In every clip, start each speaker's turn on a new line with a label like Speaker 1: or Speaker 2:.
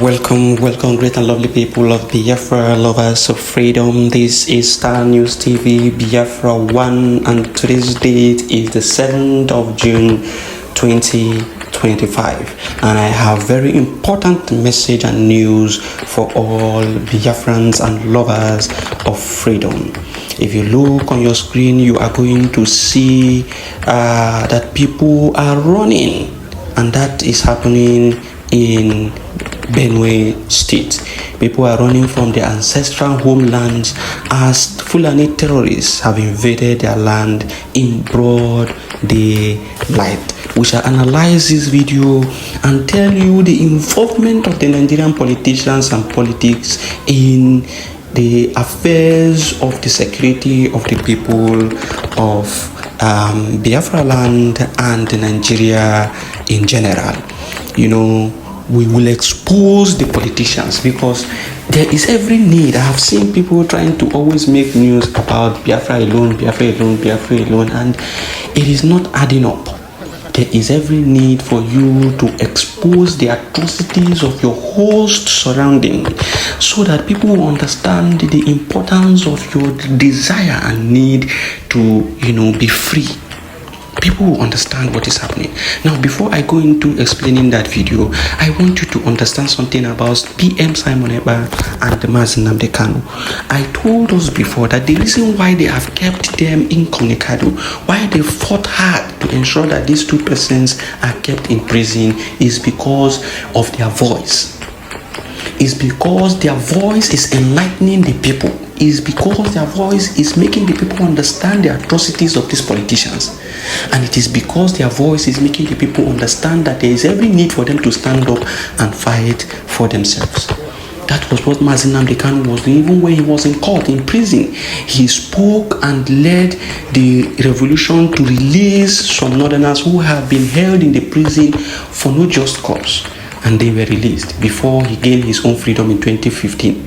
Speaker 1: Welcome, great and lovely people of Biafra, lovers of freedom. This is Star News TV, Biafra 1, and today's date is the 7th of June 2025. And I have very important message and news for all Biafrans and lovers of freedom. If you look on your screen, you are going to see that people are running, and that is happening in Benue State. People are running from their ancestral homelands as Fulani terrorists have invaded their land in broad daylight. We shall analyze this video and tell you the involvement of the Nigerian politicians and politics in the affairs of the security of the people of Biafra land and Nigeria in general. We will expose the politicians because there is every need. I have seen people trying to always make news about Biafra alone, and it is not adding up. There is every need for you to expose the atrocities of your host surrounding so that people will understand the importance of your desire and need to, be free. People will understand what is happening. Now, before I go into explaining that video, I want you to understand something about PM Simon Ekpa and the Mazi Nnamdi Kanu. I told us before that the reason why they have kept them incommunicado, why they fought hard to ensure that these two persons are kept in prison, is because of their voice. It's because their voice is enlightening the people. Is because their voice is making the people understand the atrocities of these politicians. And it is because their voice is making the people understand that there is every need for them to stand up and fight for themselves. That was what Mazi Nnamdi Kanu was doing. Even when he was in court, in prison, he spoke and led the revolution to release some northerners who have been held in the prison for no just cause. And they were released before he gained his own freedom in 2015.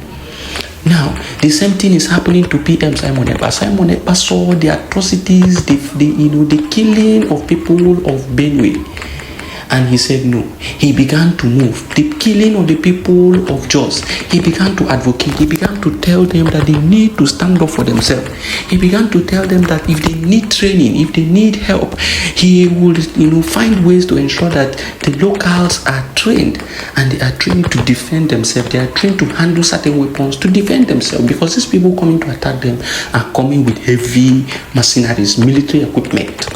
Speaker 1: Now, the same thing is happening to PM Simon Ekpa. Simon Ekpa saw the atrocities, the killing of people of Benue. And he said no. He began to move. The killing of the people of Jos. He began to advocate. He began to tell them that they need to stand up for themselves. He began to tell them that if they need training, if they need help, he would find ways to ensure that the locals are trained, and they are trained to defend themselves. They are trained to handle certain weapons to defend themselves, because these people coming to attack them are coming with heavy mercenaries, military equipment.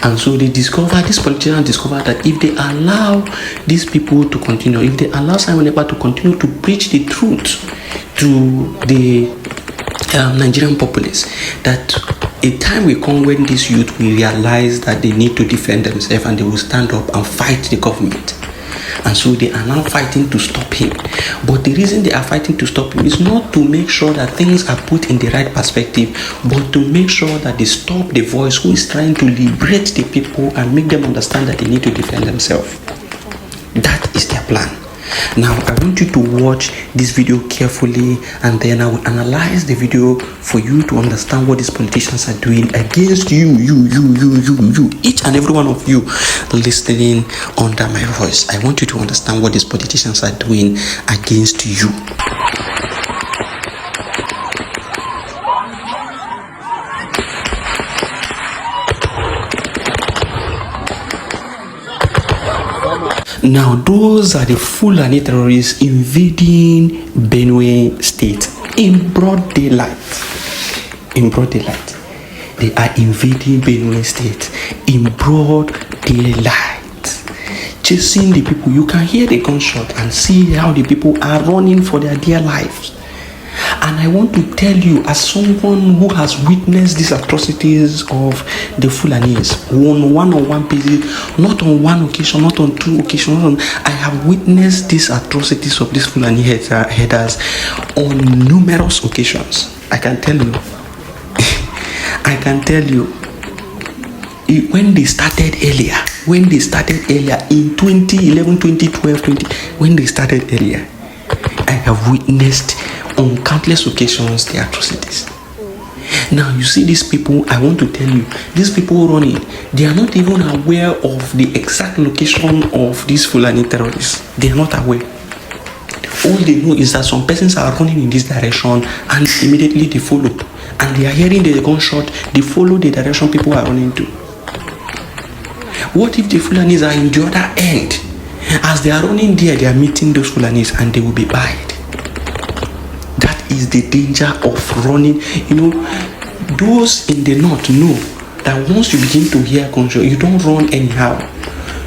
Speaker 1: And so these politicians discovered that if they allow these people to continue, if they allow Simon Ekpa to continue to preach the truth to the Nigerian populace, that a time will come when these youth will realize that they need to defend themselves and they will stand up and fight the government. And so they are now fighting to stop him. But the reason they are fighting to stop him is not to make sure that things are put in the right perspective, but to make sure that they stop the voice who is trying to liberate the people and make them understand that they need to defend themselves. That is their plan. Now, I want you to watch this video carefully, and then I will analyze the video for you to understand what these politicians are doing against you, each and every one of you listening under my voice. I want you to understand what these politicians are doing against you. Now, those are the Fulani terrorists invading Benue State in broad daylight. In broad daylight. They are invading Benue State in broad daylight. Chasing the people. You can hear the gunshot and see how the people are running for their dear lives. And I want to tell you, as someone who has witnessed these atrocities of the Fulanis on one-on-one basis, not on one occasion, not on two occasions, I have witnessed these atrocities of these Fulani headers on numerous occasions. I can tell you, when they started earlier in 2011, 2012, when they started earlier, I have witnessed on countless occasions the atrocities. Now, you see these people, I want to tell you, these people running, they are not even aware of the exact location of these Fulani terrorists. They are not aware. All they know is that some persons are running in this direction and immediately they follow. And they are hearing the gunshot, they follow the direction people are running to. What if the Fulanis are in the other end? As they are running there, they are meeting those Fulanis and they will be buyed. That is the danger of running. Those in the north know that once you begin to hear gunshot, you don't run anyhow.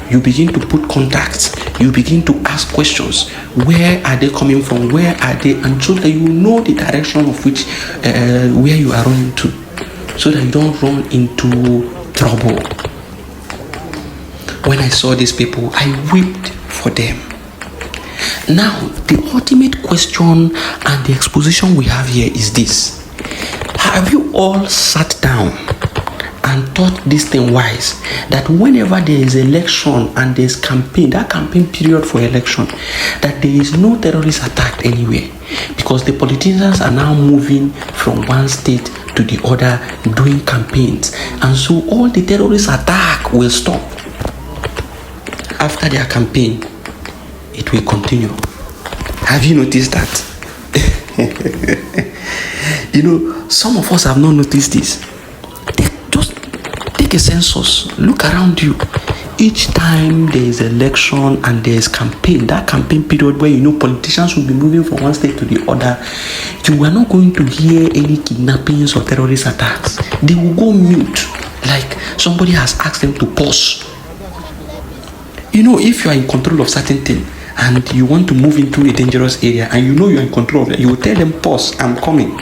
Speaker 1: You begin to put contacts. You begin to ask questions. Where are they coming from? Where are they? And so that you know the direction of which, where you are running to. So that you don't run into trouble. When I saw these people, I wept for them. Now, the ultimate question and the exposition we have here is this. Have you all sat down and thought this thing wise, that whenever there is election and there is campaign, that campaign period for election, that there is no terrorist attack anywhere, because the politicians are now moving from one state to the other doing campaigns, and so all the terrorist attack will stop. After their campaign, it will continue. Have you noticed that? Some of us have not noticed this. Just take a census, look around you. Each time there is election and there is campaign, that campaign period where politicians will be moving from one state to the other, you are not going to hear any kidnappings or terrorist attacks. They will go mute, like somebody has asked them to pause. If you are in control of certain thing and you want to move into a dangerous area and you are in control of it, you will tell them, pause, I'm coming.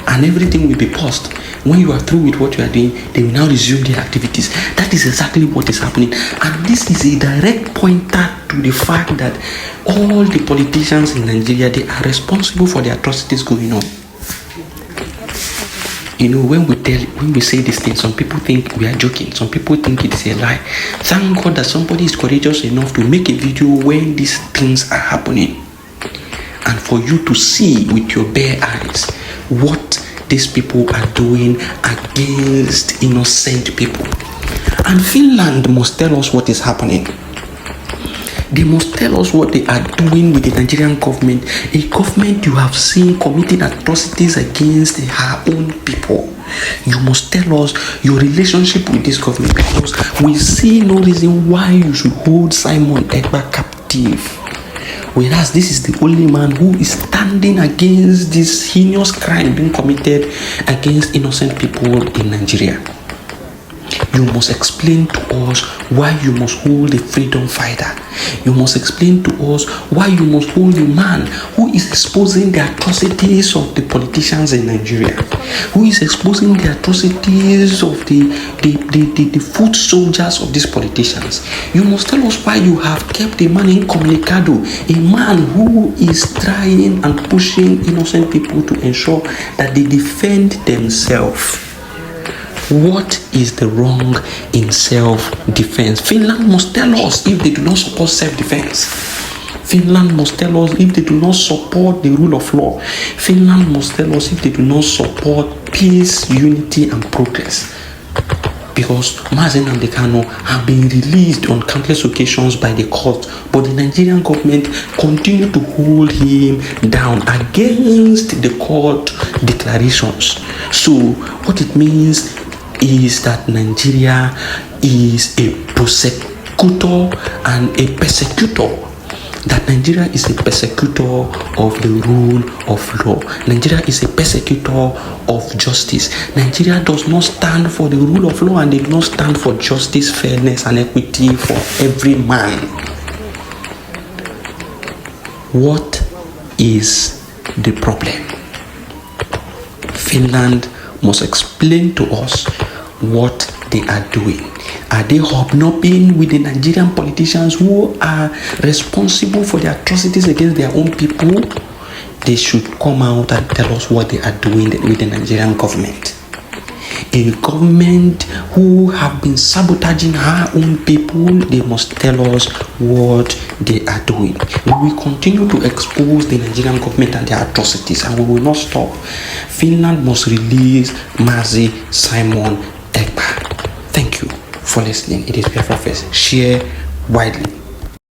Speaker 1: And everything will be paused. When you are through with what you are doing, they will now resume their activities. That is exactly what is happening. And this is a direct pointer to the fact that all the politicians in Nigeria, they are responsible for the atrocities going on. When we say this thing, some people think we are joking. Some people think it's a lie. Thank God that somebody is courageous enough to make a video when these things are happening. And for you to see with your bare eyes what these people are doing against innocent people. And Finland must tell us what is happening. They must tell us what they are doing with the Nigerian government, a government you have seen committing atrocities against her own people. You must tell us your relationship with this government, because we see no reason why you should hold Simon Ekpa captive. Whereas this is the only man who is standing against this heinous crime being committed against innocent people in Nigeria. You must explain to us why you must hold a freedom fighter. You must explain to us why you must hold a man who is exposing the atrocities of the politicians in Nigeria, who is exposing the atrocities of the foot soldiers of these politicians. You must tell us why you have kept a man incommunicado, a man who is trying and pushing innocent people to ensure that they defend themselves. What is the wrong in self-defense? Finland must tell us if they do not support self-defense. Finland must tell us if they do not support the rule of law. Finland must tell us if they do not support peace, unity, and progress. Because Mazen and Dekano have been released on countless occasions by the court, but the Nigerian government continue to hold him down against the court declarations. So what it means is that Nigeria is a prosecutor and a persecutor. That Nigeria is a persecutor of the rule of law. Nigeria is a persecutor of justice. Nigeria does not stand for the rule of law, and they do not stand for justice, fairness, and equity for every man. What is the problem? Finland must explain to us what they are doing. Are they hobnobbing with the Nigerian politicians who are responsible for the atrocities against their own people? They should come out and tell us what they are doing with the Nigerian government. A government who have been sabotaging her own people, they must tell us what they are doing. We will continue to expose the Nigerian government and their atrocities, and we will not stop. Finland must release Mazi Simon Ekpa. Thank you for listening. It is Biafra First. Share widely.